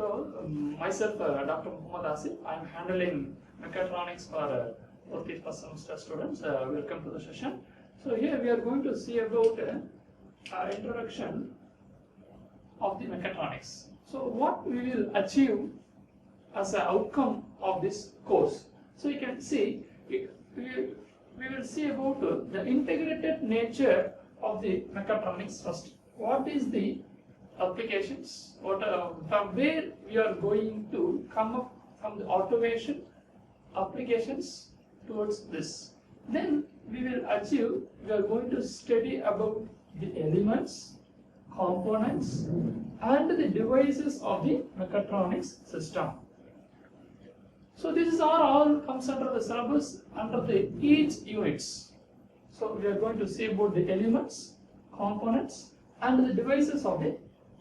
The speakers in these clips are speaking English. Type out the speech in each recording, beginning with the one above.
Myself, Dr. Muhammad Asif, I am handling mechatronics for fourth year first semester students. Welcome to the session. So here we are going to see about introduction of the mechatronics. So what we will achieve as an outcome of this course. So you can see, we will see about the integrated nature of the mechatronics first. What is the applications? From where we are going to come up from the automation applications towards this. Then we are going to study about the elements, components, and the devices of the mechatronics system. So these are all comes under the syllabus under the each units. So we are going to see about the elements, components, and the devices of the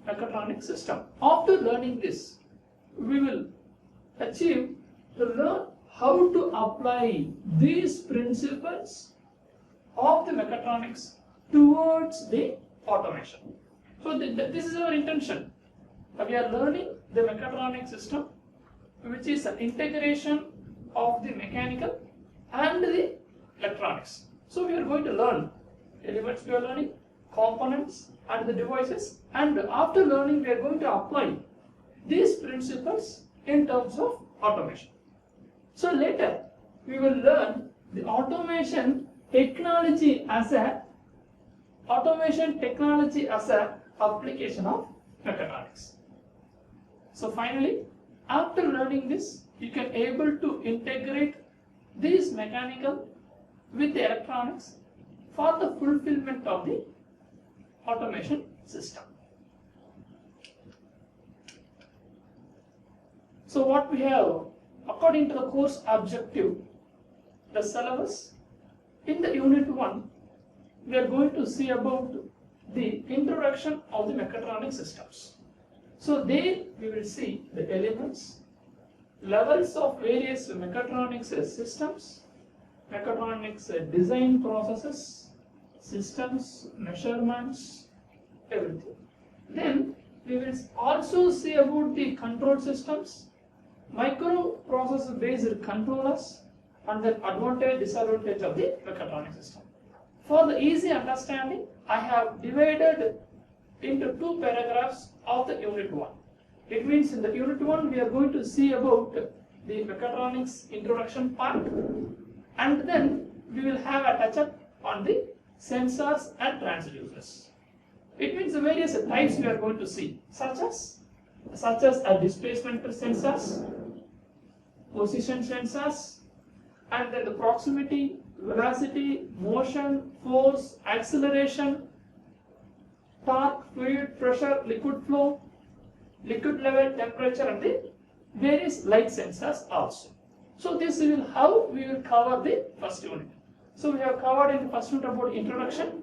mechatronic system. After learning this, we will achieve to learn how to apply these principles of the mechatronics towards the automation. So this is our intention. We are learning the mechatronic system, which is an integration of the mechanical and the electronics. So we are going to learn elements, we are learning components and the devices, and after learning we are going to apply these principles in terms of automation. So later we will learn the automation technology as a application of mechatronics. So finally, after learning this, you can able to integrate these mechanical with the electronics for the fulfillment of the automation system. So what we have, according to the course objective, the syllabus, in the unit 1, we are going to see about the introduction of the mechatronic systems. So there we will see the elements, levels of various mechatronics systems, mechatronics design processes, systems, measurements, everything. Then we will also see about the control systems, microprocessor based controllers, and the advantage, disadvantage of the mechatronic system. For the easy understanding, I have divided into 2 paragraphs of the unit 1. It means in the unit 1 we are going to see about the mechatronics introduction part, and then we will have a touch up on the sensors and transducers. It means the various types we are going to see, such as displacement sensors, position sensors, and then the proximity, velocity, motion, force, acceleration, torque, fluid pressure, liquid flow, liquid level, temperature, and the various light sensors also. So this is how we will cover the first unit. So we have covered in the first unit about introduction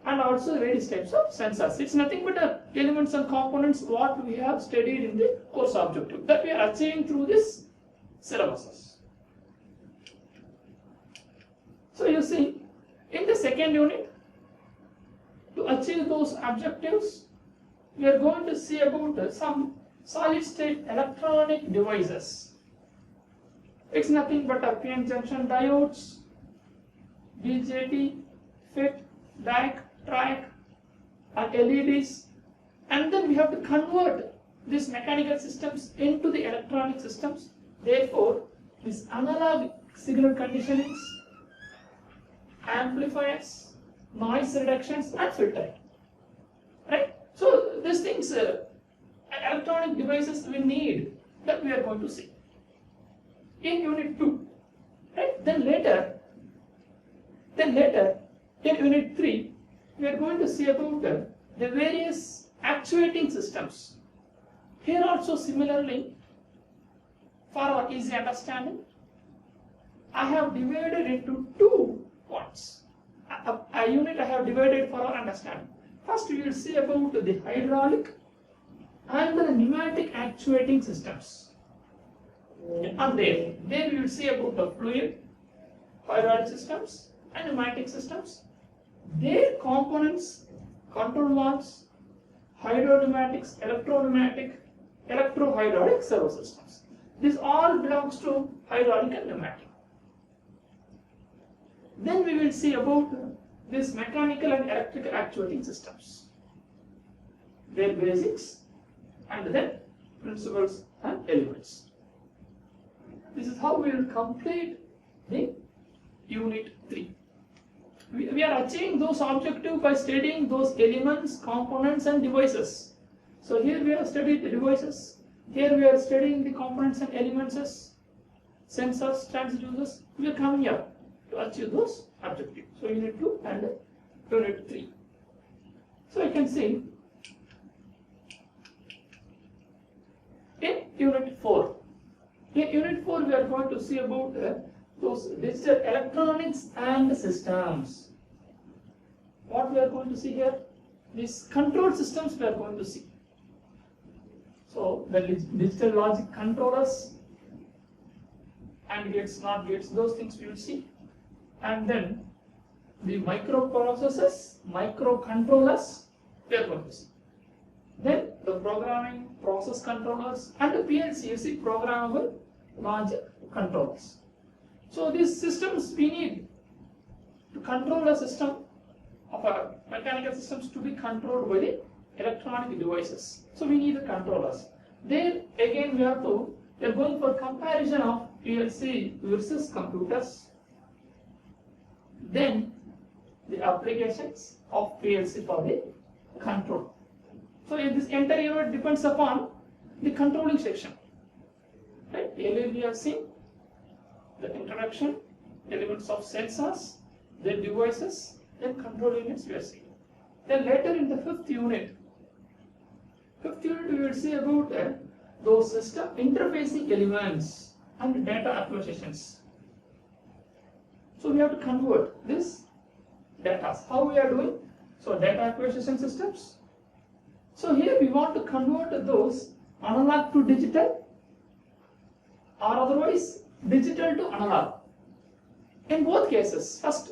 and also various types of sensors. It's nothing but elements and components what we have studied in the course objective that we are achieving through this syllabuses. So you see, in the second unit, to achieve those objectives, we are going to see about some solid state electronic devices. It's nothing but PN junction diodes, BJT, FET, DAC, TRAC, and LEDs, and then we have to convert these mechanical systems into the electronic systems. Therefore, these analog signal conditionings, amplifiers, noise reductions, and filtering. Right? So these things, electronic devices we need, that we are going to see in unit 2. Right? Then later in unit 3, we are going to see about the various actuating systems. Here also similarly, for our easy understanding, I have divided into 2 points. A unit I have divided for our understanding. First we will see about the hydraulic and the pneumatic actuating systems. And there we will see about the fluid, hydraulic systems and pneumatic systems, their components, control valves, hydropneumatics, electropneumatic, electro-hydraulic servo systems. This all belongs to hydraulic and pneumatic. Then we will see about this mechanical and electrical actuating systems, their basics, and then principles and elements. This is how we will complete the Unit 3. We are achieving those objectives by studying those elements, components and devices. So here we have studied the devices, here we are studying the components and elements, sensors, transducers. We are coming here to achieve those objectives. So Unit 2 and Unit 3. So you can see in Unit 4. In Unit 4 we are going to see about those digital electronics and systems. What we are going to see here? These control systems we are going to see. So the digital logic controllers and gates, not gates, those things we will see. And then the microprocessors, microcontrollers we are going to see. Then the programming process controllers and the PLC, programmable logic controllers. So these systems we need to control a system of our mechanical systems to be controlled by the electronic devices. So we need the controllers. There again we are going for comparison of PLC versus computers. Then the applications of PLC for the control. So this entire unit depends upon the controlling section. Right? Earlier we have seen the introduction, elements of sensors, then devices, then control units we are seeing. Then later in the fifth unit we will see about those system interfacing elements and data acquisitions. So we have to convert this data. How we are doing? So data acquisition systems. So here we want to convert those analog to digital or otherwise digital to analog. In both cases, first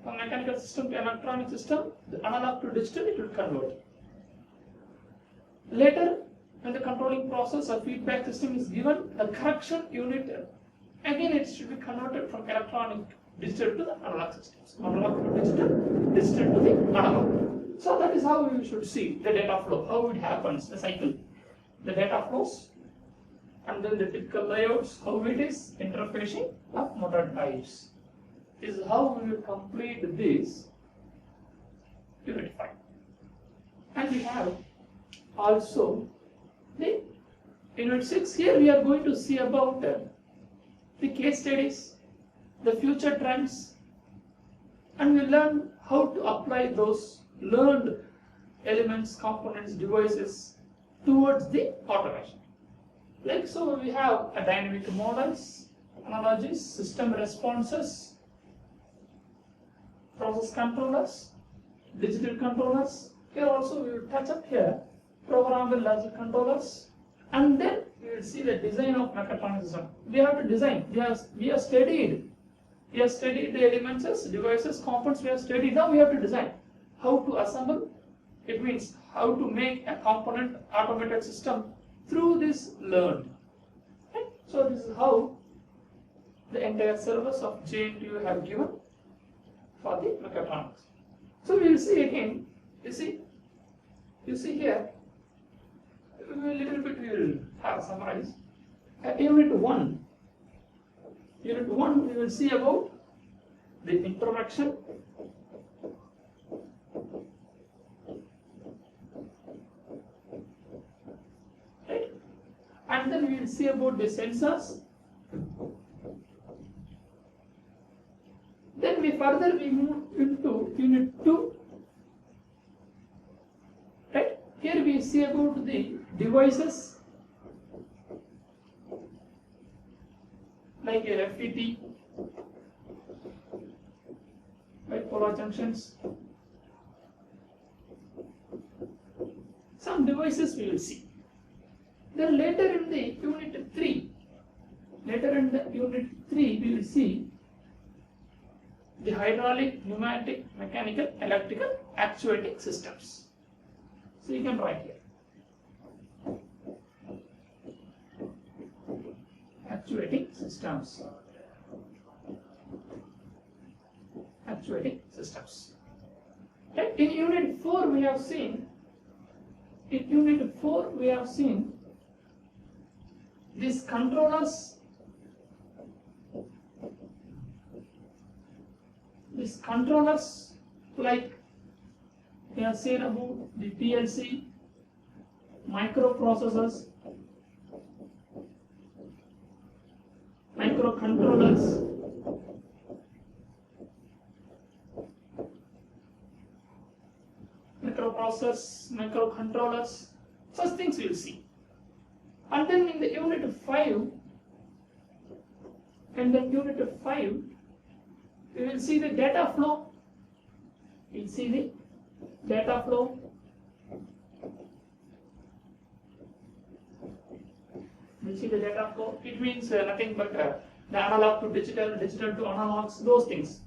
from mechanical system to electronic system, the analog to digital it will convert. Later, when the controlling process or feedback system is given, the correction unit, again it should be converted from electronic digital to the analog systems. Analog to digital, digital to the analog. So that is how we should see the data flow, how it happens, the cycle. The data flows, and then the typical layouts, how it is interfacing of motor drives. This is how we will complete this Unit 5. And we have also the Unit 6. Here we are going to see about the case studies, the future trends, and we learn how to apply those learned elements, components, devices towards the automation. Like so, we have a dynamic models, analogies, system responses, process controllers, digital controllers. Here also we will touch up here programmable logic controllers, and then we will see the design of mechatronic system. We have to design. We have studied the elements, devices, components. We have studied. Now we have to design how to assemble. It means how to make a component automated system through this learned. Right? So this is how the entire syllabus of JNTU have given for the mechatronics. So we will see again. You see here. A little bit we will have summarize. Unit 1. Unit 1 we will see about the introduction, right? And then we will see about the sensors. Then we move into Unit 2. Right? Here we see about the devices like a FET, bipolar junctions. Some devices we will see. Then later in the Unit 3, we will see the hydraulic, pneumatic, mechanical, electrical actuating systems. So you can write here. actuating systems. Actuating systems. Right? In Unit 4 we have seen. In Unit 4 we have seen these controllers. These controllers, like we have seen about the PLC, microprocessors, microcontrollers, microcontrollers, such things we will see. And then in the Unit 5, we will see the data flow. We'll see the data flow. We'll see the data flow. It means nothing but the analog to digital, digital to analogs, those things.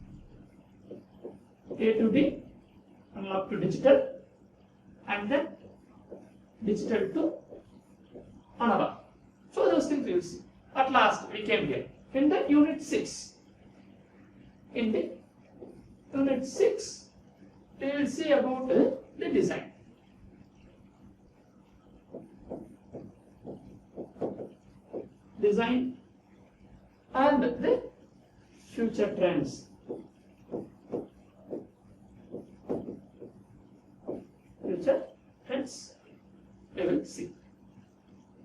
A to D, analog to digital, and then digital to analog. So those things we will see. At last we came here. In the Unit 6, we will see about the design. Design and the future trends. Future trends we will see.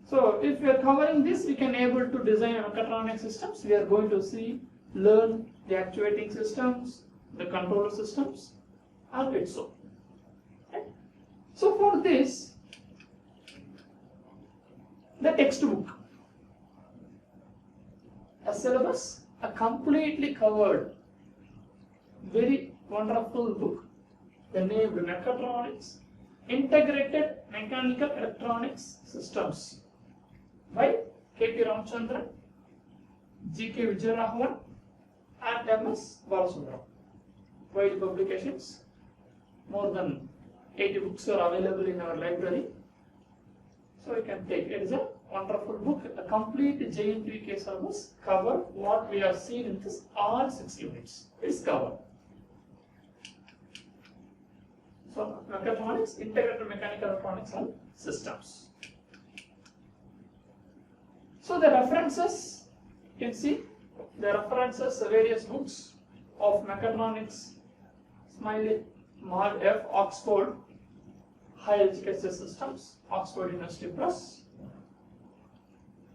So if we are covering this, we can able to design mechatronic systems. We are going to see, learn the actuating systems, the controller systems, and it's so. Right? So for this, the textbook, a syllabus, a completely covered, very wonderful book, the name Mechatronics, Integrated Mechanical Electronics Systems by K.P. Ramachandran, G.K. Vijayaraghavan, and M.S. Balasundaram. Wide publications. More than 80 books are available in our library. So you can take it. It is a wonderful book. A complete JNPK syllabus cover what we have seen in this all 6 units. It's covered. So mechatronics, integrated mechanical electronics and systems. So the references, you can see the references, various books of mechatronics, Smiley, Mark F. Oxford, Higher Education Systems, Oxford University Press.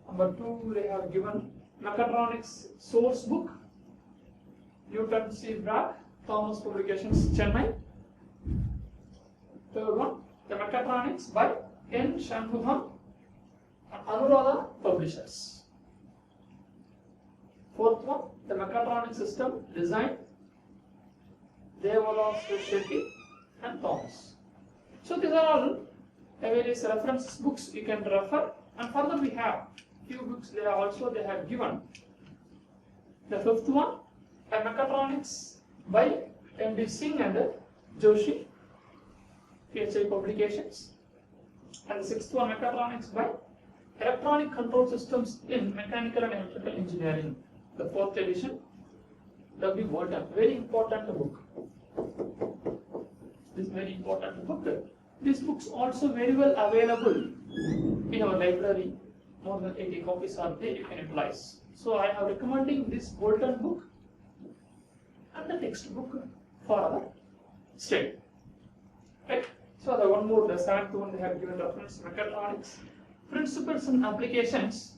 Number 2, they have given mechatronics source book, Newton C. Bragg, Thomas Publications, Chennai. Third one, the mechatronics by N. Shanmugam and Anuradha Publishers. Fourth one, the mechatronic system design, Devala Shetty and Thomas. So these are all various reference books you can refer, and further we have few books they have given. The fifth one, a mechatronics by M.D. Singh and Joshi, PHI Publications, and the sixth one, mechatronics by Electronic Control Systems in Mechanical and Electrical Engineering, the 4th edition, W. Walton. Very important book. This very important book. These books also very well available in our library. More than 80 copies are there, you can utilize. So I am recommending this Walton book and the textbook for our study. Right? So the one more, the 7th one they have given reference, mechatronics, principles and applications,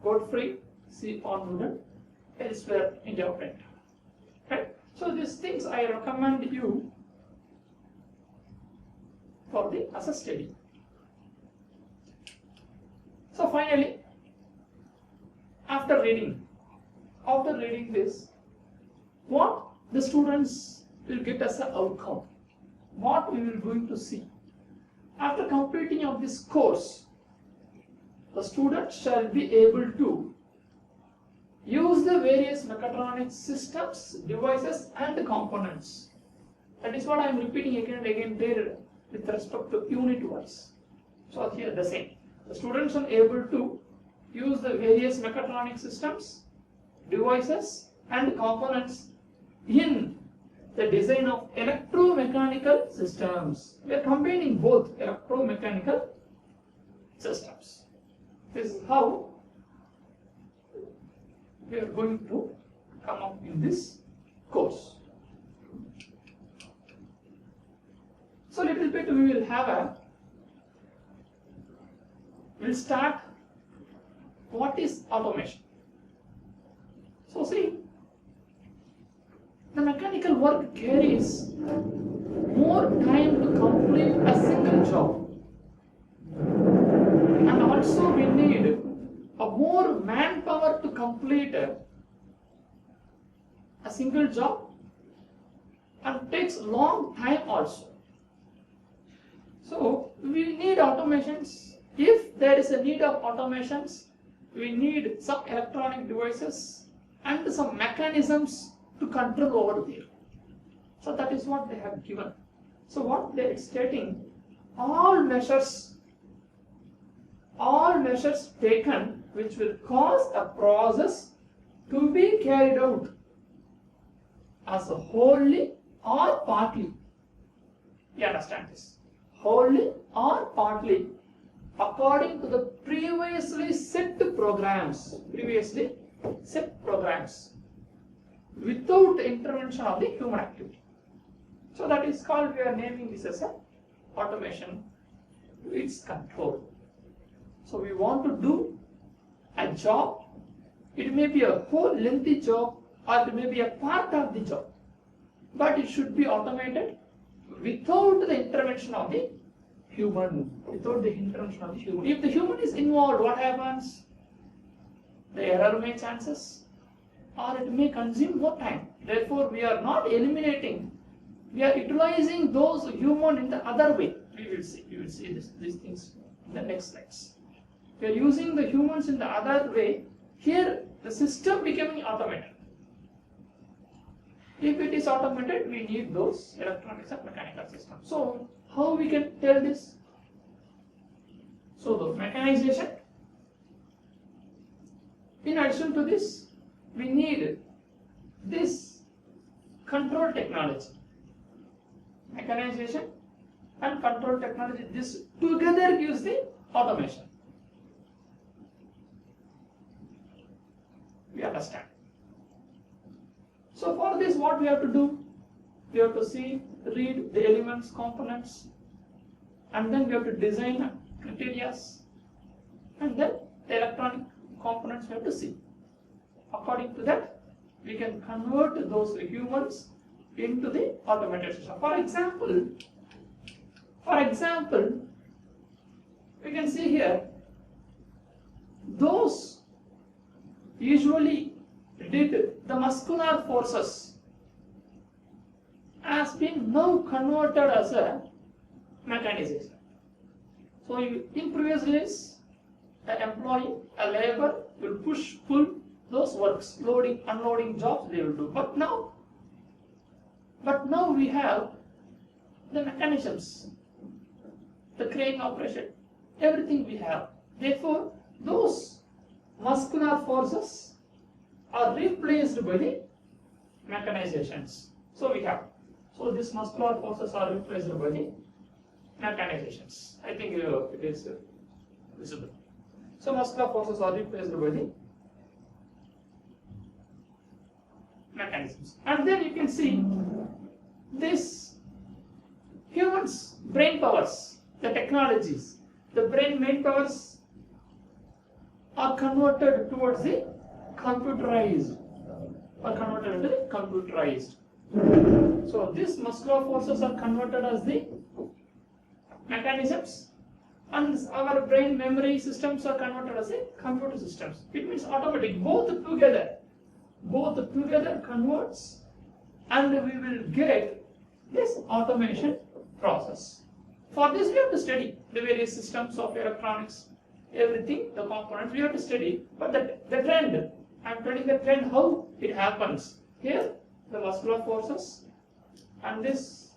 Godfrey C. Onwooden, elsewhere India print. Right? So these things I recommend you for the as a study. So finally, after reading this, what the students will get as an outcome, what we will going to see. After completing of this course, the student shall be able to use the various mechatronic systems, devices and components. That is what I am repeating again and again there with respect to unit wise. So here the same. The students are able to use the various mechatronic systems, devices and components in the design of electromechanical systems. We are combining both electromechanical systems. This is how we are going to come up in this course. So little bit we will have we'll start what is automation. So see, the mechanical work carries more time to complete a single job, and also we need a more manpower to complete a single job, and takes long time also. So we need automations. If there is a need of automations, we need some electronic devices and some mechanisms to control over there. So that is what they have given. So what they are stating, all measures taken which will cause a process to be carried out as a wholly or partly. You understand this? Wholly or partly according to the previously set programs. Without intervention of the human activity. So that is called, we are naming this as a automation to its control. So we want to do a job. It may be a whole lengthy job or it may be a part of the job, but it should be automated without the intervention of the human. If the human is involved, what happens? The error may chances, or it may consume more time. Therefore, we are not eliminating, we are utilizing those human in the other way. We will see these things in the next slides. We are using the humans in the other way. Here, the system becoming automated. If it is automated, we need those electronics and mechanical systems. So, how we can tell this? So, the mechanization. In addition to this, we need this control technology. Mechanization and control technology, this together gives the automation. We understand. So for this, what we have to do? We have to read the elements, components, and then we have to design criteria, and then the electronic components we have to see. According to that, we can convert those humans into the automated system. For example, we can see here, those usually did the muscular forces has been now converted as a mechanization. So in previous days, an employee, a labor will pull those works, loading, unloading jobs they will do. But now we have the mechanisms, the crane operation, everything we have. Therefore, those muscular forces are replaced by the mechanizations. So these muscular forces are replaced by the mechanizations. I think it is visible. So muscular forces are replaced by the mechanisms. And then you can see this humans' brain powers, the technologies, the brain main powers are converted towards the computerized. So these muscular forces are converted as the mechanisms, and our brain memory systems are converted as the computer systems. It means automatic, both together converts, and we will get this automation process. For this we have to study the various systems of electronics, everything, the components we have to study, but the trend, I am telling the trend how it happens. Here the muscular forces and this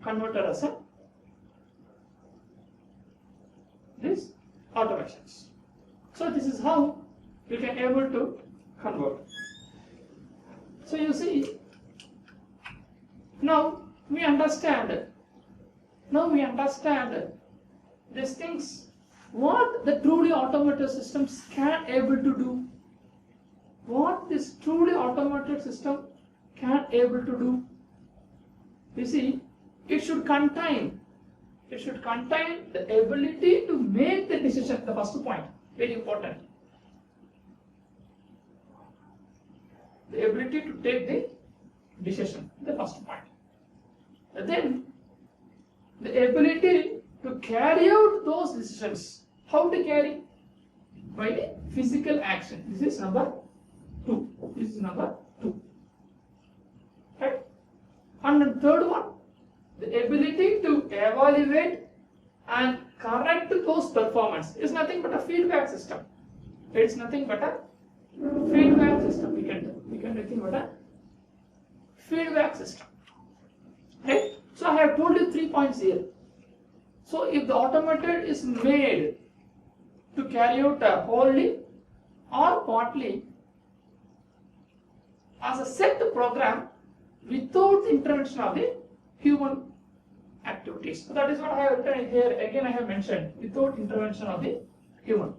converted as this automations. So this is how we can able to convert. So you see, now we understand these things, what the truly automated systems can able to do, what this truly automated system can able to do. You see, it should contain the ability to make the decision. The first point, very important, the ability to take the decision, the first point. And then the ability to carry out those decisions. How to carry? By the physical action. This is number 2. This is number 2. Right? And the third one, the ability to evaluate and correct those performance is nothing but a feedback system. It's nothing but a feedback system. We can nothing but a feedback system. Right? So I have told you 3 points here. So if the automated is made to carry out wholly or partly as a set program without the intervention of the human activities. So that is what I have written here. Again I have mentioned, without intervention of the human.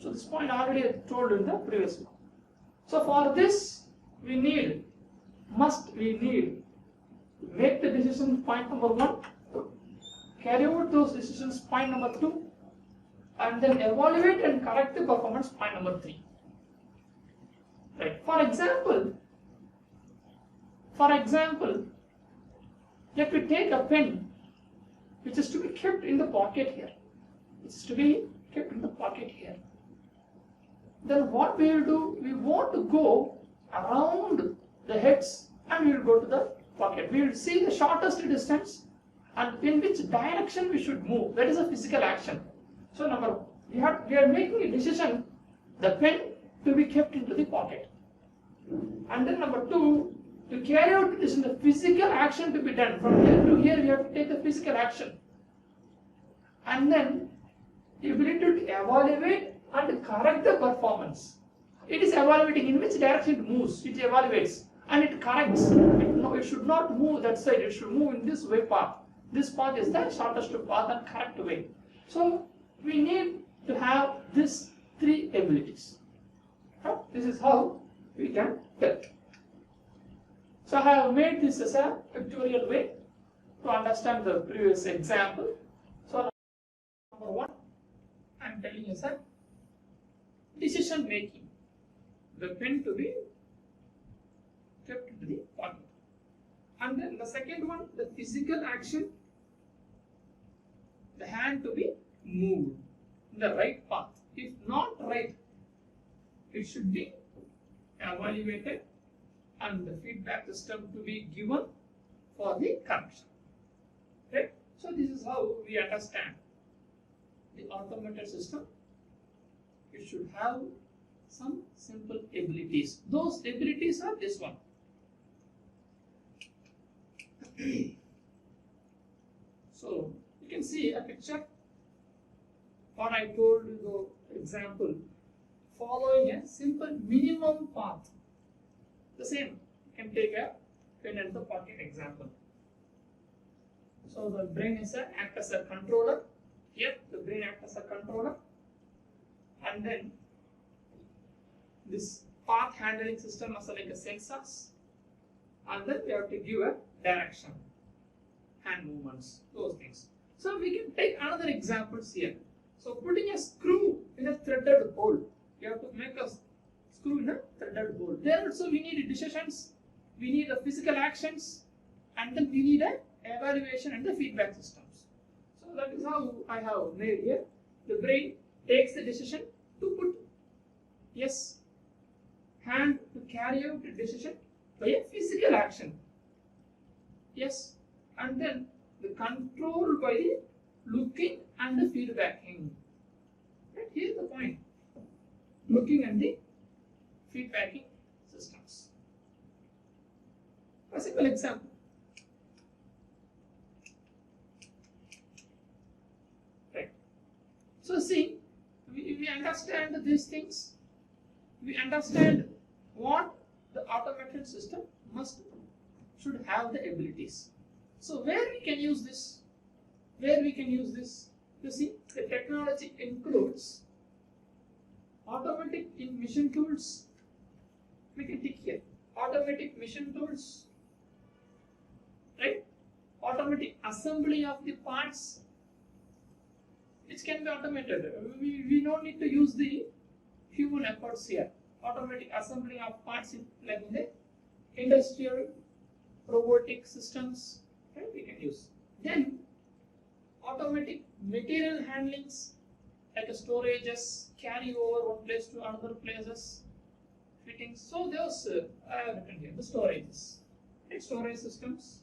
So this point already I told in the previous one. So for this we need make the decision, point number 1, carry out those decisions, point number 2, and then evaluate and correct the performance, point number 3. Right. For example, let me take a pen which is to be kept in the pocket here. It's to be kept in the pocket here. Then what we will do, we want to go around the heads and we will go to the pocket. We will see the shortest distance and in which direction we should move. That is a physical action. So number we are making a decision, the pen to be kept into the pocket. And then number 2, to carry out this in the physical action to be done. From here to here we have to take the physical action. And then the ability to evaluate and correct the performance. It is evaluating in which direction it moves, it evaluates and it corrects. It should not move that side, it should move in this way path. This path is the shortest path and correct way. So we need to have these 3 abilities. This is how we can tell. So I have made this as a pictorial way to understand the previous example. So number 1, I am telling you sir, decision making. The pen to be kept into the pocket. And then the second one, the physical action, the hand to be moved in the right path. If not right, it should be evaluated and the feedback system to be given for the correction. Right? So this is how we understand the automated system. It should have some simple abilities. Those abilities are this one. So you can see a picture. What I told you, the example, following a simple minimum path. The same, you can take a pen and the pocket example. So the brain is act as a controller. Here the brain acts as a controller, and then this path handling system is like a sensors, and then we have to give a direction, hand movements, those things. So we can take another examples here. So putting a screw in a threaded hole, you have to make a screw in a threaded hole. There also we need decisions, we need the physical actions, and then we need a evaluation and the feedback systems. So that is how I have made here. The brain takes the decision to put yes, hand to carry out the decision by a physical action. Yes, and then the control by the looking and the feedbacking. Right? Here is the point. Looking and the feedbacking systems. A simple example. Right. So see, we end understand these things, we understand what the automation system should have the abilities. So where we can use this? Where we can use this? You see, the technology includes automatic in mission tools. We can tick here. Automatic mission tools, right? Automatic assembly of the parts, which can be automated. We don't need to use the human efforts here. Automatic assembly of parts like in the industrial robotic systems, right? We can use. Then automatic material handlings like a storages, carry over one place to another places, fittings. So those I have written here the storages, right? Storage systems.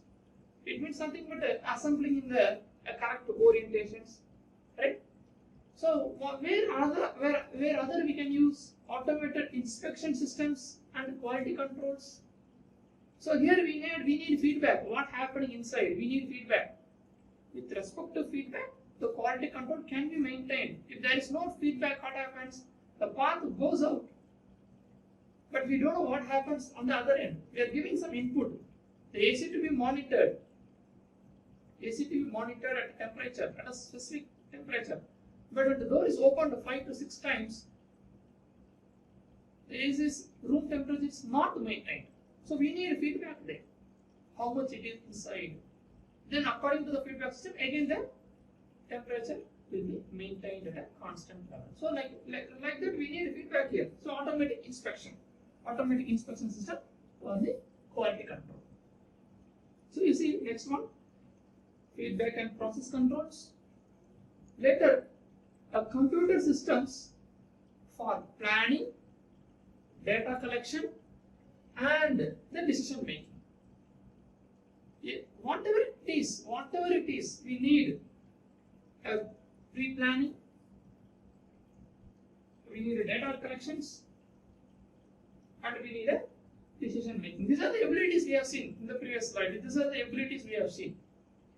It means something but assembling in the correct orientations, right? So where other we can use automated inspection systems and quality controls. So here we need feedback. What happening inside? We need feedback. With respect to feedback, the quality control can be maintained. If there is no feedback, what happens? The part goes out, but we don't know what happens on the other end. We are giving some input. The AC to be monitored. AC to be monitored at temperature, at a specific temperature. But when the door is opened 5 to 6 times, the AC's room temperature is not maintained. So we need feedback there. How much it is inside. Then according to the feedback system, again the temperature will be maintained at a constant level. So like that we need feedback here. So automatic inspection system for the quality control. So you see next one, feedback and process controls. Later, computer systems for planning, data collection, and the decision making. Whatever it is, we need a pre-planning, we need a data collections, and we need a decision making. These are the abilities we have seen in the previous slide. These are the abilities we have seen.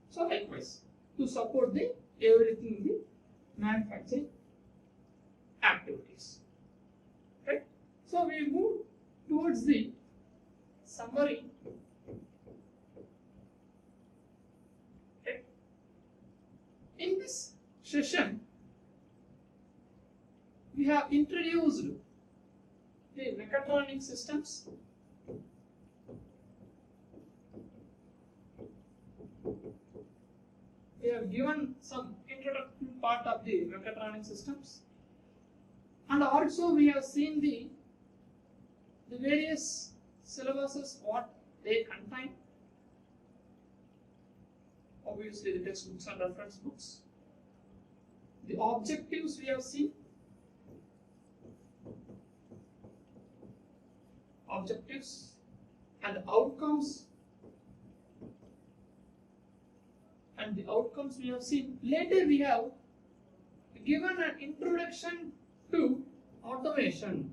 So likewise, to support the everything in the manufacturing activities. Right? So we move towards the summary. In this session, we have introduced the mechatronic systems, we have given some introductory part of the mechatronic systems, and also we have seen the various syllabuses, what they contain. Obviously the textbooks and reference books. The objectives we have seen. Objectives and outcomes. And the outcomes we have seen. Later we have given an introduction to automation.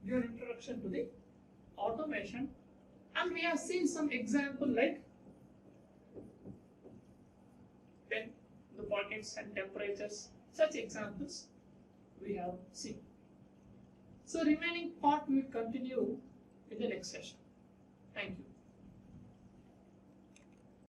Given introduction to the automation. And we have seen some example like when the pockets and temperatures, such examples we have seen. So remaining part we will continue in the next session. Thank you.